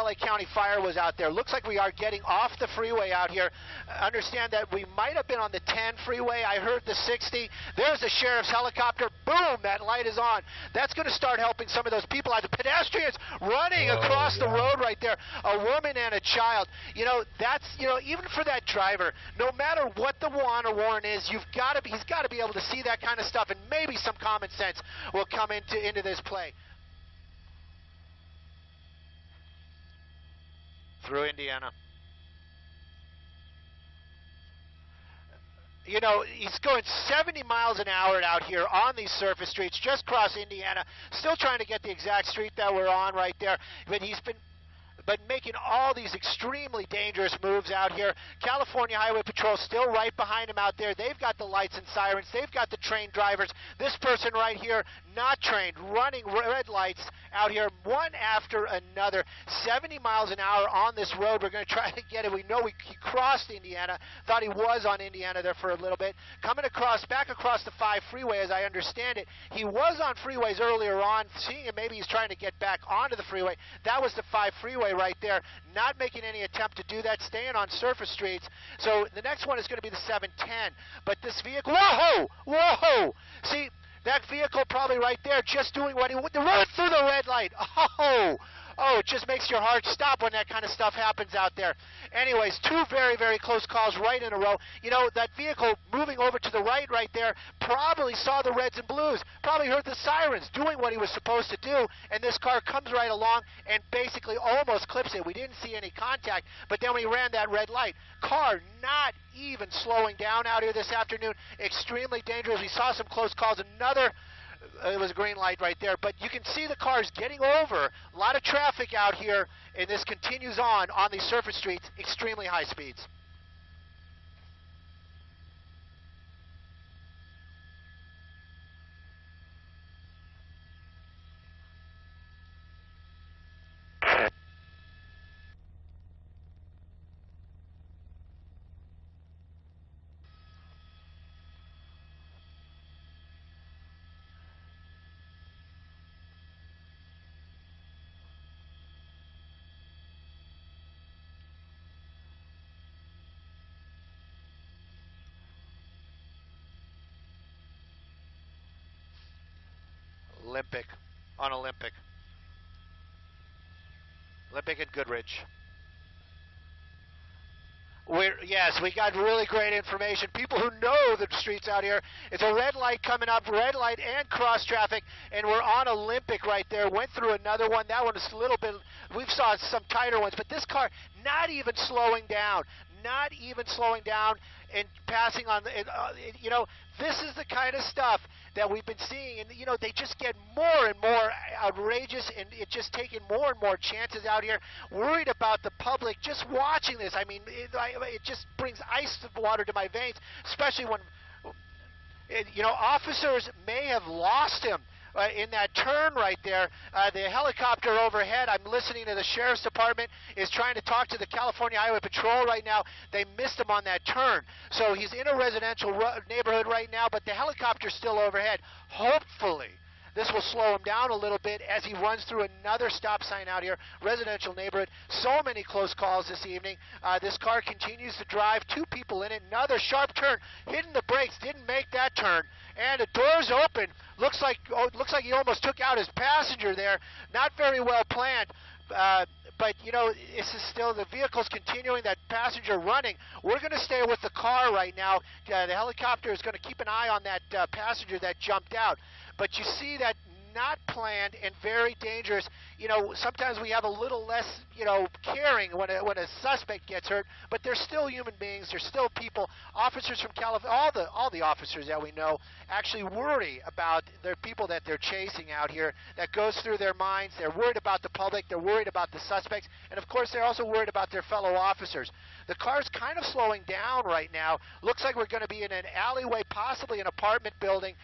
LA County Fire was out there. Looks like we are getting off the freeway out here. Understand that we might have been on the 10 freeway. I heard the 60. There's the sheriff's helicopter. Boom, that light is on. That's going to start helping some of those people out. The pedestrians running across the road right there. A woman and a child. You know, that's, you know, even for that driver, no matter what the warrant is, he's got to be able to see that kind of stuff, and maybe some common sense will come into this play. Through Indiana. You know, he's going 70 miles an hour out here on these surface streets, just across Indiana. Still trying to get the exact street that we're on right there, but he's been making all these extremely dangerous moves out here. California Highway Patrol still right behind him out there. They've got the lights and sirens. They've got the trained drivers. This person right here, not trained, running red lights out here, one after another. 70 miles an hour on this road. We're going to try to get it. We know he crossed Indiana. Thought he was on Indiana there for a little bit. Coming back across the 5 freeway, as I understand it. He was on freeways earlier on. Seeing him, maybe he's trying to get back onto the freeway. That was the 5 freeway right there, not making any attempt to do that, staying on surface streets. So the next one is going to be the 710. But this vehicle, whoa! See, that vehicle probably right there just doing what he would run through the red light. Oh, it just makes your heart stop when that kind of stuff happens out there. Anyways, 2 very, very close calls right in a row. You know, that vehicle moving over to the right there probably saw the reds and blues, probably heard the sirens doing what he was supposed to do, and this car comes right along and basically almost clips it. We didn't see any contact, but then when he ran that red light, car not even slowing down out here this afternoon. Extremely dangerous. We saw some close calls. It was a green light right there, but you can see the cars getting over. A lot of traffic out here, and this continues on these surface streets, extremely high speeds. Olympic and Goodrich. Yes, we got really great information. People who know the streets out here. It's a red light coming up, red light and cross traffic, and we're on Olympic right there. Went through another one. That one is a little bit, we've saw some tighter ones, but this car not even slowing down. And passing on, you know, this is the kind of stuff that we've been seeing, and, you know, they just get more and more outrageous, and it's just taking more and more chances out here. Worried about the public just watching this. I mean, it just brings ice water to my veins, especially when, you know, officers may have lost him. In that turn right there, the helicopter overhead, I'm listening to the Sheriff's Department, is trying to talk to the California Highway Patrol right now. They missed him on that turn. So he's in a residential neighborhood right now, but the helicopter's still overhead. Hopefully, this will slow him down a little bit as he runs through another stop sign out here, residential neighborhood. So many close calls this evening. This car continues to drive, 2 people in it, another sharp turn, hitting the brakes, didn't make that turn, and the door's open. Looks like he almost took out his passenger there. Not very well planned. But, you know, this is still, the vehicle's continuing, that passenger running. We're going to stay with the car right now. The helicopter is going to keep an eye on that passenger that jumped out. But you see that not planned and very dangerous. You know, sometimes we have a little less, you know, caring when a suspect gets hurt, but they're still human beings. They're still people. Officers from California, all the officers that we know actually worry about their people that they're chasing out here. That goes through their minds. They're worried about the public. They're worried about the suspects, and of course, they're also worried about their fellow officers. The car's kind of slowing down right now. Looks like we're going to be in an alleyway, possibly an apartment building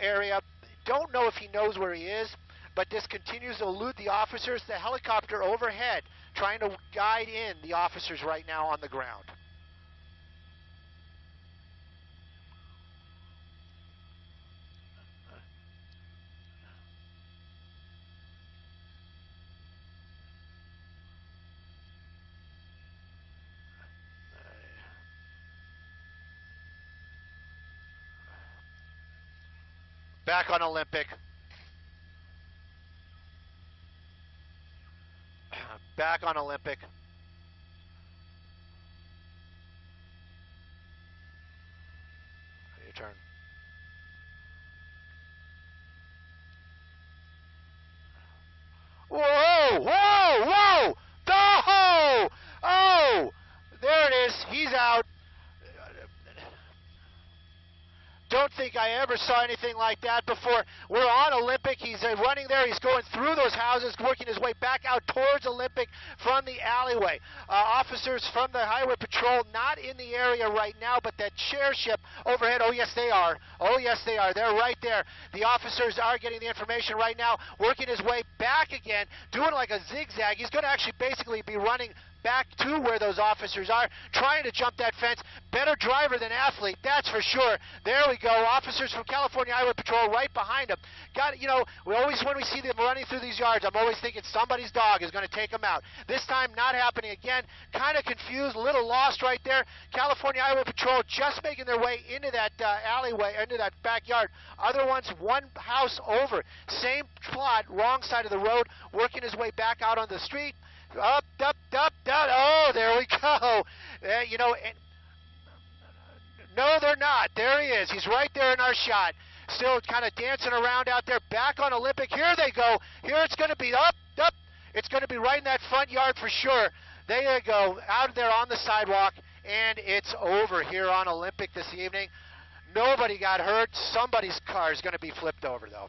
area. Don't know if he knows where he is, but this continues to elude the officers. The helicopter overhead trying to guide in the officers right now on the ground. Back on Olympic. Back on Olympic. Your turn. Whoa! Whoa! Whoa! Oh! Oh! There it is. He's out. Don't think I ever saw anything like that before. We're on Olympic. He's running there. He's going through those houses, working his way back out towards Olympic from the alleyway. Officers from the Highway Patrol not in the area right now, but that chairship overhead, oh, yes, they are. Oh, yes, they are. They're right there. The officers are getting the information right now, working his way back again, doing like a zigzag. He's going to actually basically be running back to where those officers are, trying to jump that fence. Better driver than athlete, that's for sure. There we go. Officers from California Highway Patrol right behind him. We always, when we see them running through these yards, I'm always thinking somebody's dog is going to take them out. This time, not happening again. Kind of confused, a little lost right there. California Highway Patrol just making their way into that alleyway, into that backyard. Other ones, one house over. Same plot, wrong side of the road, working his way back out on the street. Up, up. Oh, there we go. No, they're not. There he is. He's right there in our shot. Still kind of dancing around out there. Back on Olympic. Here they go. Here it's going to be up. It's going to be right in that front yard for sure. There you go. Out there on the sidewalk. And it's over here on Olympic this evening. Nobody got hurt. Somebody's car is going to be flipped over, though.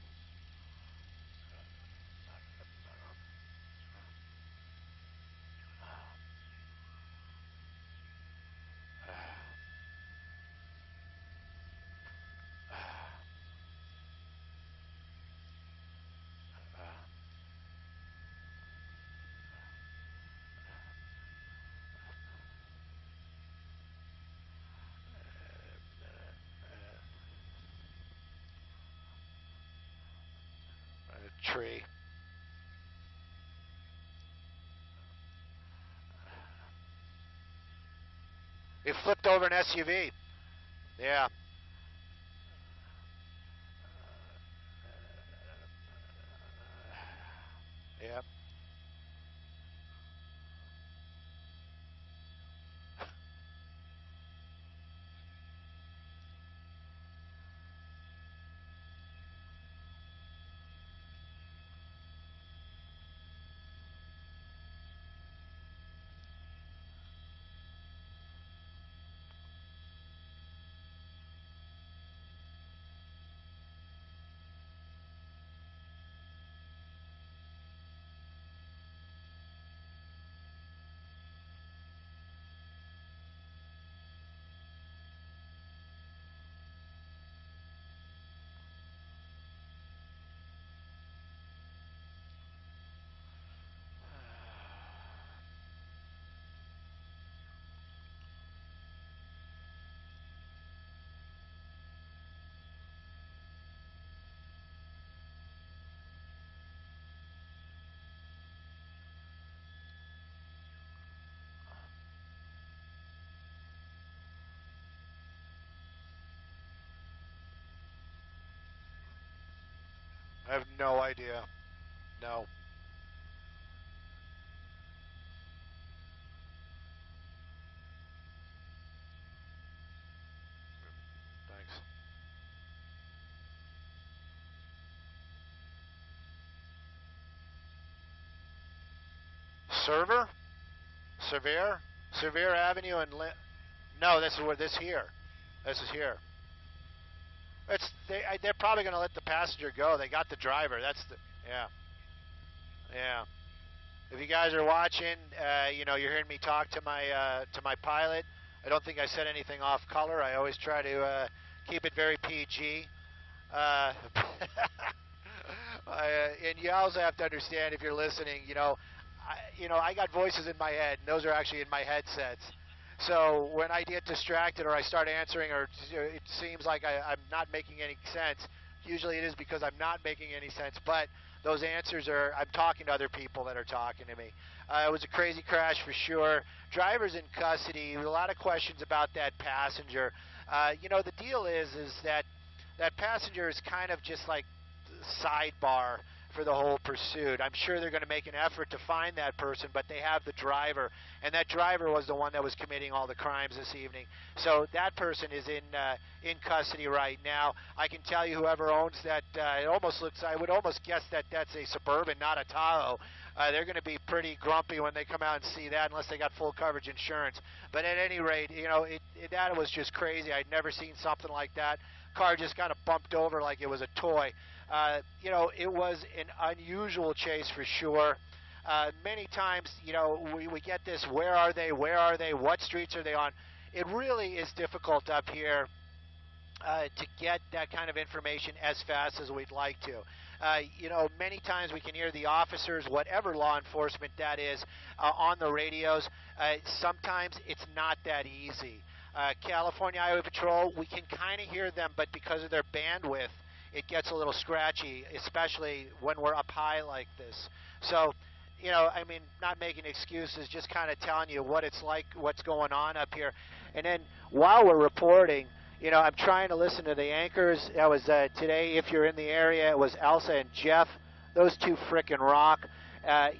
Tree. It flipped over an SUV. Yeah. Yep. I have no idea. No. Thanks. Server? Sevier Avenue and no, this is where this here. This is here. They're probably going to let the passenger go. They got the driver. Yeah. If you guys are watching, you're hearing me talk to my pilot. I don't think I said anything off color. I always try to keep it very PG. And you also have to understand, if you're listening, I got voices in my head, and those are actually in my headsets. So when I get distracted or I start answering, or it seems like I'm not making any sense, usually it is because I'm not making any sense. But those answers I'm talking to other people that are talking to me. It was a crazy crash for sure. Driver's in custody. A lot of questions about that passenger. The deal is that that passenger is kind of just like sidebar for the whole pursuit. I'm sure they're going to make an effort to find that person, but they have the driver, and that driver was the one that was committing all the crimes this evening. So that person is in custody right now. I can tell you, whoever owns that, it almost looks. I would almost guess that that's a Suburban, not a Tahoe. They're going to be pretty grumpy when they come out and see that, unless they got full coverage insurance. But at any rate, you know, that was just crazy. I'd never seen something like that. Car just kind of bumped over like it was a toy. You know, it was an unusual chase for sure. Many times, you know, we get this, where are they, what streets are they on? It really is difficult up here to get that kind of information as fast as we'd like to. You know, many times we can hear the officers, whatever law enforcement that is, on the radios. Sometimes it's not that easy. California Highway Patrol, we can kind of hear them, but because of their bandwidth, it gets a little scratchy, especially when we're up high like this. So, you know, I mean, not making excuses, just kind of telling you what it's like, what's going on up here. And then while we're reporting, you know, I'm trying to listen to the anchors. That was today, if you're in the area, it was Elsa and Jeff. Those two frickin' rock.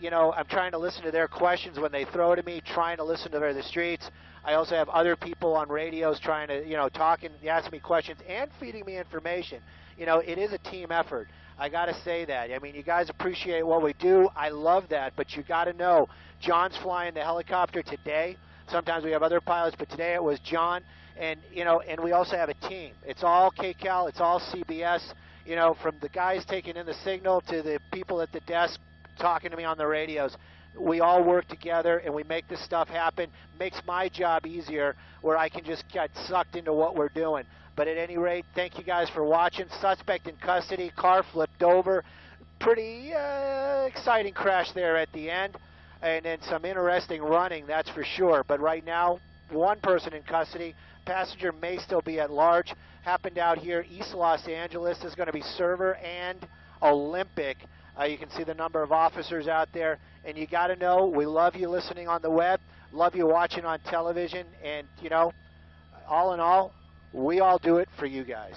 You know, I'm trying to listen to their questions when they throw to me, trying to listen to the streets. I also have other people on radios trying to, you know, talking, asking me questions and feeding me information. You know, it is a team effort. I got to say that. I mean, you guys appreciate what we do. I love that, but you got to know, John's flying the helicopter today. Sometimes we have other pilots, but today it was John. And, you know, and we also have a team. It's all KCAL. It's all CBS. You know, from the guys taking in the signal to the people at the desk talking to me on the radios. We all work together, and we make this stuff happen. Makes my job easier, where I can just get sucked into what we're doing. But at any rate, thank you guys for watching. Suspect in custody. Car flipped over. Pretty exciting crash there at the end. And then some interesting running, that's for sure. But right now, one person in custody. Passenger may still be at large. Happened out here, East Los Angeles. This is going to be Server and Olympic. You can see the number of officers out there. And you got to know, we love you listening on the web. Love you watching on television. And, you know, all in all, we all do it for you guys.